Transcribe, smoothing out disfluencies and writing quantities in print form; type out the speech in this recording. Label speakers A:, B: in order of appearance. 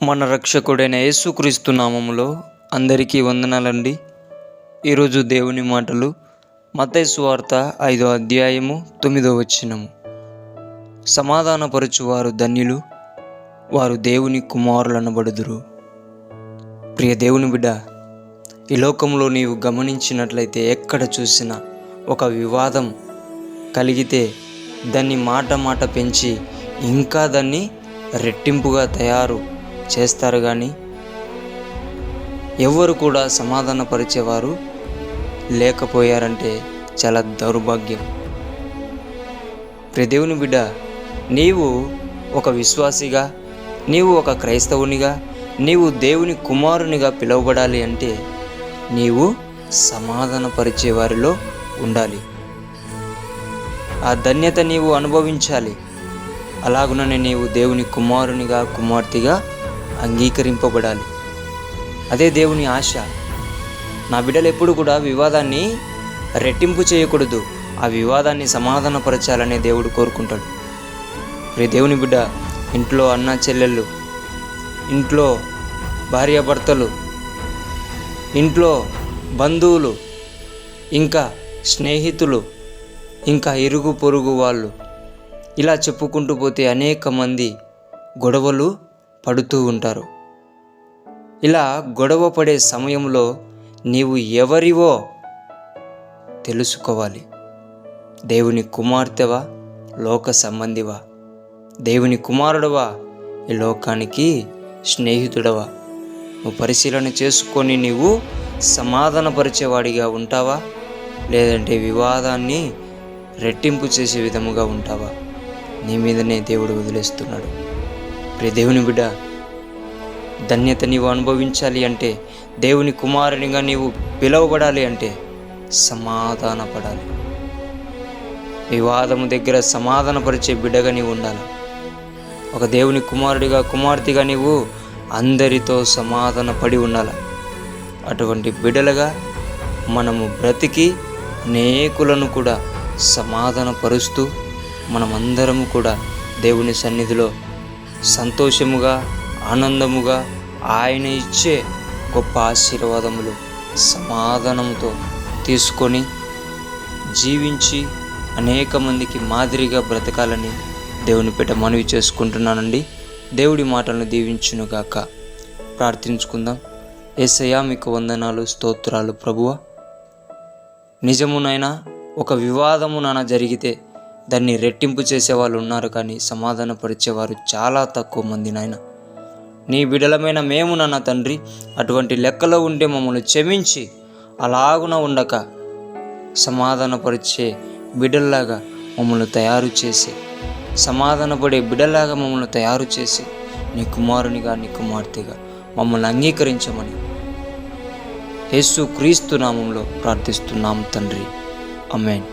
A: మన రక్షకుడైన యేసుక్రీస్తు నామములో అందరికీ వందనాలండి. ఈరోజు దేవుని మాటలు మత్తయి సువార్త 5వ అధ్యాయము 9వ వచనము. సమాధానపరచువారు ధన్యులు, వారు దేవుని కుమారులనబడుదురు. ప్రియ దేవుని బిడ్డ, ఈ లోకంలో నీవు గమనించినట్లయితే ఎక్కడ చూసినా ఒక వివాదం కలిగితే దాన్ని మాట పెంచి ఇంకా దాన్ని రెట్టింపుగా తయారు చేస్తారు, కానీ ఎవరు కూడా సమాధానపరిచేవారు లేకపోయారంటే చాలా దౌర్భాగ్యం. ప్రియ దేవుని బిడ్డ, నీవు ఒక విశ్వాసిగా, నీవు ఒక క్రైస్తవునిగా, నీవు దేవుని కుమారునిగా పిలువబడాలి అంటే నీవు సమాధానపరిచే వారిలో ఉండాలి. ఆ ధన్యత నీవు అనుభవించాలి. అలాగుననే నీవు దేవుని కుమారునిగా, కుమార్తెగా అంగీకరింపబడాలి. అదే దేవుని ఆశ. నా బిడ్డలు ఎప్పుడు కూడా వివాదాన్ని రెట్టింపు చేయకూడదు, ఆ వివాదాన్ని సమాధానపరచాలనే దేవుడు కోరుకుంటాడు. ప్రియ దేవుని బిడ్డ, ఇంట్లో అన్న చెల్లెళ్ళు, ఇంట్లో భార్యాభర్తలు, ఇంట్లో బంధువులు, ఇంకా స్నేహితులు, ఇంకా ఇరుగు పొరుగు వాళ్ళు, ఇలా చెప్పుకుంటూ పోతే అనేక మంది గొడవలు పడుతూ ఉంటారు. ఇలా గొడవ పడే సమయంలో నీవు ఎవరివో తెలుసుకోవాలి. దేవుని కుమార్తెవా, లోక సంబంధివా? దేవుని కుమారుడవా, ఈ లోకానికి స్నేహితుడవా? నువ్వు పరిశీలన చేసుకొని నీవు సమాధానపరిచేవాడిగా ఉంటావా, లేదంటే వివాదాన్ని రెట్టింపు చేసే విధముగా ఉంటావా? నీ మీదనే దేవుడు వదిలేస్తున్నాడు. ప్రియ దేవుని బిడ్డ, ధన్యత నీవు అనుభవించాలి అంటే, దేవుని కుమారునిగా నీవు పిలువబడాలి అంటే సమాధానపడాలి. వివాదము దగ్గర సమాధానపరిచే బిడ్డగా నీవు ఉండాలి. ఒక దేవుని కుమారుడిగా, కుమార్తెగా నీవు అందరితో సమాధానపడి ఉండాలి. అటువంటి బిడ్డలుగా మనము బ్రతికి అనేకులను కూడా సమాధానపరుస్తూ మనమందరము కూడా దేవుని సన్నిధిలో సంతోషముగా, ఆనందముగా ఆయన ఇచ్చే గొప్ప ఆశీర్వాదములు సమాధానంతో తీసుకొని జీవించి అనేక మందికి మాదిరిగా బ్రతకాలని దేవుని పేట మనవి చేసుకుంటున్నానండి. దేవుడి మాటలను దీవించునుగాక. ప్రార్థించుకుందాం. యేసయ్యా, మీకు వందనాలు, స్తోత్రాలు ప్రభువా. నిజమునైనా ఒక వివాదము నాన్న జరిగితే దాన్ని రెట్టింపు చేసేవాళ్ళు ఉన్నారు, కానీ సమాధానపరిచేవారు చాలా తక్కువ మంది నాయన. నీ బిడలమైన మేము నాన్న తండ్రి, అటువంటి లెక్కలో ఉంటే మమ్మల్ని క్షమించి అలాగున ఉండక సమాధానపరిచే బిడ్డల్లాగా మమ్మల్ని తయారు చేసి, సమాధానపడే బిడ్డలాగా మమ్మల్ని తయారు చేసి నీ కుమారునిగా, నీ కుమార్తెగా మమ్మల్ని అంగీకరించమని యేసు క్రీస్తు నామంలో ప్రార్థిస్తున్నాం తండ్రి. ఆమేన్.